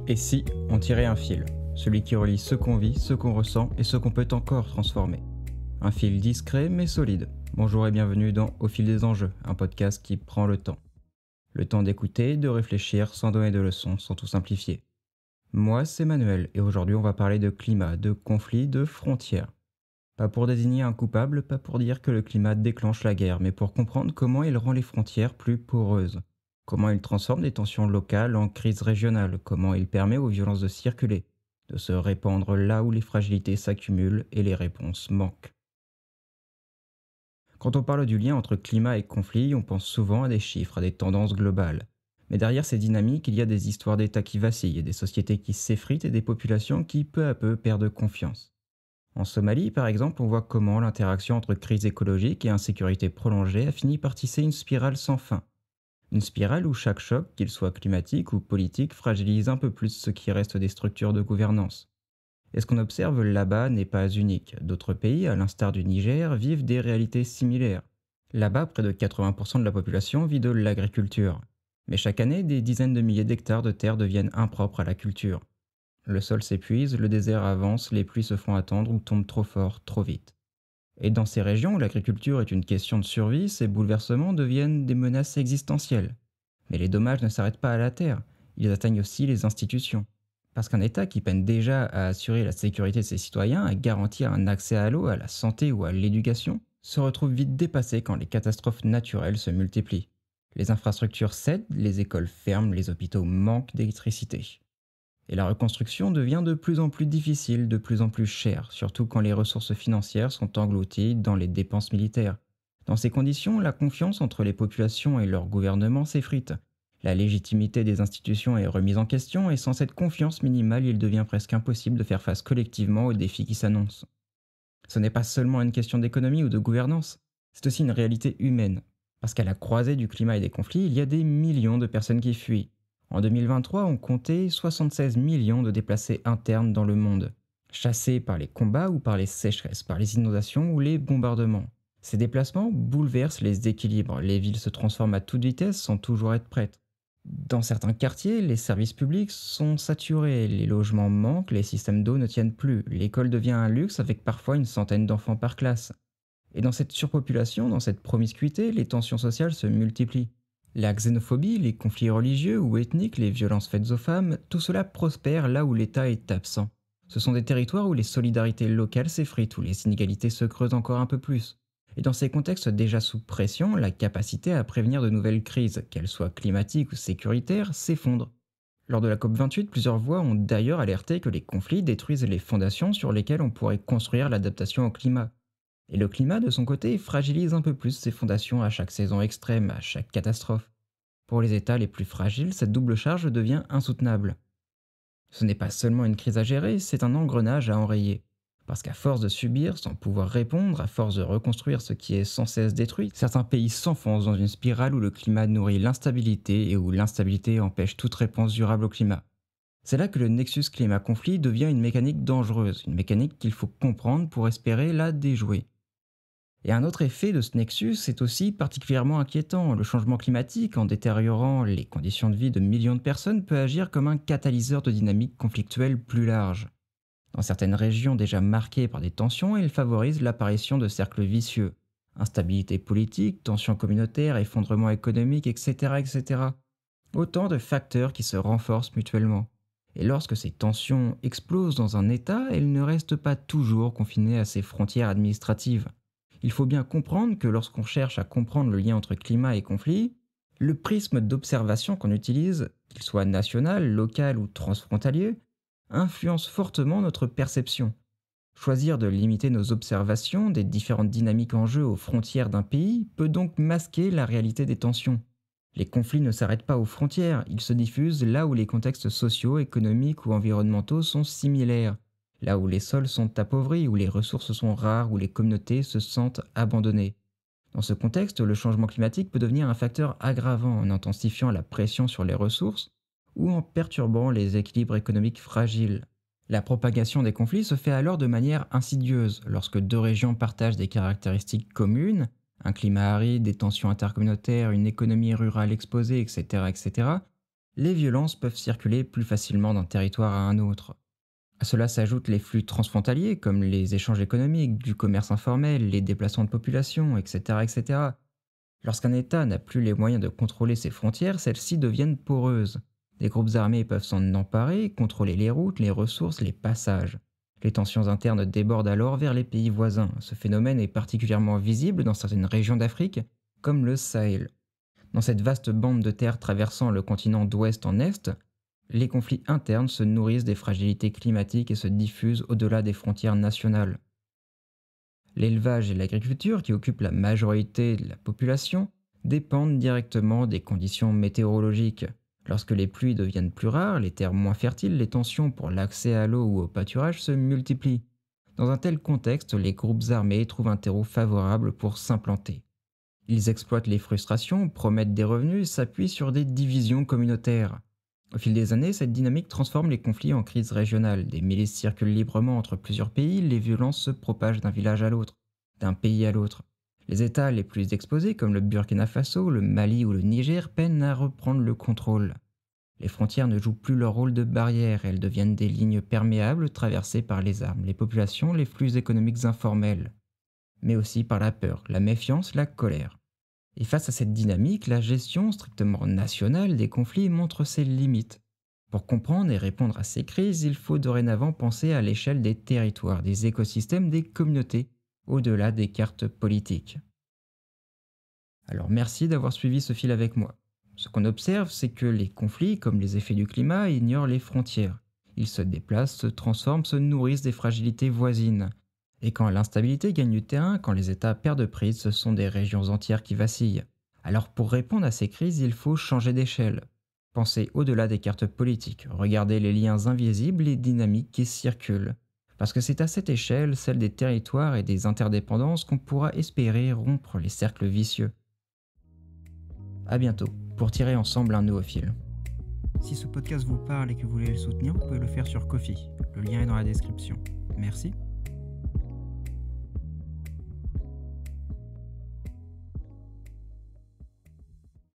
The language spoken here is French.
Et si on tirait un fil, celui qui relie ce qu'on vit, ce qu'on ressent et ce qu'on peut encore transformer. Un fil discret mais solide. Bonjour et bienvenue dans Au fil des enjeux, un podcast qui prend le temps. Le temps d'écouter, de réfléchir sans donner de leçons, sans tout simplifier. Moi, c'est Manuel et aujourd'hui on va parler de climat, de conflits, de frontières. Pas pour désigner un coupable, pas pour dire que le climat déclenche la guerre, mais pour comprendre comment il rend les frontières plus poreuses. Comment il transforme des tensions locales en crises régionales, comment il permet aux violences de circuler, de se répandre là où les fragilités s'accumulent et les réponses manquent. Quand on parle du lien entre climat et conflit, on pense souvent à des chiffres, à des tendances globales. Mais derrière ces dynamiques, il y a des histoires d'États qui vacillent, des sociétés qui s'effritent et des populations qui peu à peu perdent confiance. En Somalie, par exemple, on voit comment l'interaction entre crise écologique et insécurité prolongée a fini par tisser une spirale sans fin. Une spirale où chaque choc, qu'il soit climatique ou politique, fragilise un peu plus ce qui reste des structures de gouvernance. Et ce qu'on observe là-bas n'est pas unique. D'autres pays, à l'instar du Niger, vivent des réalités similaires. Là-bas, près de 80% de la population vit de l'agriculture. Mais chaque année, des dizaines de milliers d'hectares de terre deviennent impropres à la culture. Le sol s'épuise, le désert avance, les pluies se font attendre ou tombent trop fort, trop vite. Et dans ces régions où l'agriculture est une question de survie, ces bouleversements deviennent des menaces existentielles. Mais les dommages ne s'arrêtent pas à la terre, ils atteignent aussi les institutions. Parce qu'un État qui peine déjà à assurer la sécurité de ses citoyens, à garantir un accès à l'eau, à la santé ou à l'éducation, se retrouve vite dépassé quand les catastrophes naturelles se multiplient. Les infrastructures cèdent, les écoles ferment, les hôpitaux manquent d'électricité. Et la reconstruction devient de plus en plus difficile, de plus en plus chère, surtout quand les ressources financières sont englouties dans les dépenses militaires. Dans ces conditions, la confiance entre les populations et leur gouvernement s'effrite. La légitimité des institutions est remise en question et sans cette confiance minimale, il devient presque impossible de faire face collectivement aux défis qui s'annoncent. Ce n'est pas seulement une question d'économie ou de gouvernance, c'est aussi une réalité humaine. Parce qu'à la croisée du climat et des conflits, il y a des millions de personnes qui fuient. En 2023, on comptait 76 millions de déplacés internes dans le monde, chassés par les combats ou par les sécheresses, par les inondations ou les bombardements. Ces déplacements bouleversent les équilibres, les villes se transforment à toute vitesse sans toujours être prêtes. Dans certains quartiers, les services publics sont saturés, les logements manquent, les systèmes d'eau ne tiennent plus, l'école devient un luxe avec parfois une centaine d'enfants par classe. Et dans cette surpopulation, dans cette promiscuité, les tensions sociales se multiplient. La xénophobie, les conflits religieux ou ethniques, les violences faites aux femmes, tout cela prospère là où l'État est absent. Ce sont des territoires où les solidarités locales s'effritent, où les inégalités se creusent encore un peu plus. Et dans ces contextes déjà sous pression, la capacité à prévenir de nouvelles crises, qu'elles soient climatiques ou sécuritaires, s'effondre. Lors de la COP28, plusieurs voix ont d'ailleurs alerté que les conflits détruisent les fondations sur lesquelles on pourrait construire l'adaptation au climat. Et le climat, de son côté, fragilise un peu plus ses fondations à chaque saison extrême, à chaque catastrophe. Pour les États les plus fragiles, cette double charge devient insoutenable. Ce n'est pas seulement une crise à gérer, c'est un engrenage à enrayer. Parce qu'à force de subir sans pouvoir répondre, à force de reconstruire ce qui est sans cesse détruit, certains pays s'enfoncent dans une spirale où le climat nourrit l'instabilité et où l'instabilité empêche toute réponse durable au climat. C'est là que le nexus climat-conflit devient une mécanique dangereuse, une mécanique qu'il faut comprendre pour espérer la déjouer. Et un autre effet de ce nexus est aussi particulièrement inquiétant. Le changement climatique, en détériorant les conditions de vie de millions de personnes, peut agir comme un catalyseur de dynamiques conflictuelles plus larges. Dans certaines régions déjà marquées par des tensions, il favorise l'apparition de cercles vicieux. Instabilité politique, tensions communautaires, effondrement économique, etc., etc. Autant de facteurs qui se renforcent mutuellement. Et lorsque ces tensions explosent dans un État, elles ne restent pas toujours confinées à ses frontières administratives. Il faut bien comprendre que lorsqu'on cherche à comprendre le lien entre climat et conflit, le prisme d'observation qu'on utilise, qu'il soit national, local ou transfrontalier, influence fortement notre perception. Choisir de limiter nos observations des différentes dynamiques en jeu aux frontières d'un pays peut donc masquer la réalité des tensions. Les conflits ne s'arrêtent pas aux frontières, ils se diffusent là où les contextes sociaux, économiques ou environnementaux sont similaires. Là où les sols sont appauvris, où les ressources sont rares, où les communautés se sentent abandonnées. Dans ce contexte, le changement climatique peut devenir un facteur aggravant en intensifiant la pression sur les ressources ou en perturbant les équilibres économiques fragiles. La propagation des conflits se fait alors de manière insidieuse lorsque deux régions partagent des caractéristiques communes, un climat aride, des tensions intercommunautaires, une économie rurale exposée, etc., etc. les violences peuvent circuler plus facilement d'un territoire à un autre. À cela s'ajoutent les flux transfrontaliers comme les échanges économiques, du commerce informel, les déplacements de population, etc. etc. Lorsqu'un État n'a plus les moyens de contrôler ses frontières, celles-ci deviennent poreuses. Des groupes armés peuvent s'en emparer, contrôler les routes, les ressources, les passages. Les tensions internes débordent alors vers les pays voisins. Ce phénomène est particulièrement visible dans certaines régions d'Afrique, comme le Sahel. Dans cette vaste bande de terre traversant le continent d'ouest en est, les conflits internes se nourrissent des fragilités climatiques et se diffusent au-delà des frontières nationales. L'élevage et l'agriculture, qui occupent la majorité de la population, dépendent directement des conditions météorologiques. Lorsque les pluies deviennent plus rares, les terres moins fertiles, les tensions pour l'accès à l'eau ou au pâturage se multiplient. Dans un tel contexte, les groupes armés trouvent un terreau favorable pour s'implanter. Ils exploitent les frustrations, promettent des revenus et s'appuient sur des divisions communautaires. Au fil des années, cette dynamique transforme les conflits en crises régionales. Des milices circulent librement entre plusieurs pays, les violences se propagent d'un village à l'autre, d'un pays à l'autre. Les États les plus exposés, comme le Burkina Faso, le Mali ou le Niger, peinent à reprendre le contrôle. Les frontières ne jouent plus leur rôle de barrière, elles deviennent des lignes perméables traversées par les armes, les populations, les flux économiques informels, mais aussi par la peur, la méfiance, la colère. Et face à cette dynamique, la gestion strictement nationale des conflits montre ses limites. Pour comprendre et répondre à ces crises, il faut dorénavant penser à l'échelle des territoires, des écosystèmes, des communautés, au-delà des cartes politiques. Alors merci d'avoir suivi ce fil avec moi. Ce qu'on observe, c'est que les conflits, comme les effets du climat, ignorent les frontières. Ils se déplacent, se transforment, se nourrissent des fragilités voisines. Et quand l'instabilité gagne du terrain, quand les États perdent prise, ce sont des régions entières qui vacillent. Alors pour répondre à ces crises, il faut changer d'échelle. Penser au-delà des cartes politiques, regarder les liens invisibles et dynamiques qui circulent. Parce que c'est à cette échelle, celle des territoires et des interdépendances, qu'on pourra espérer rompre les cercles vicieux. A bientôt, pour tirer ensemble un nouveau fil. Si ce podcast vous parle et que vous voulez le soutenir, vous pouvez le faire sur Ko-fi. Le lien est dans la description. Merci.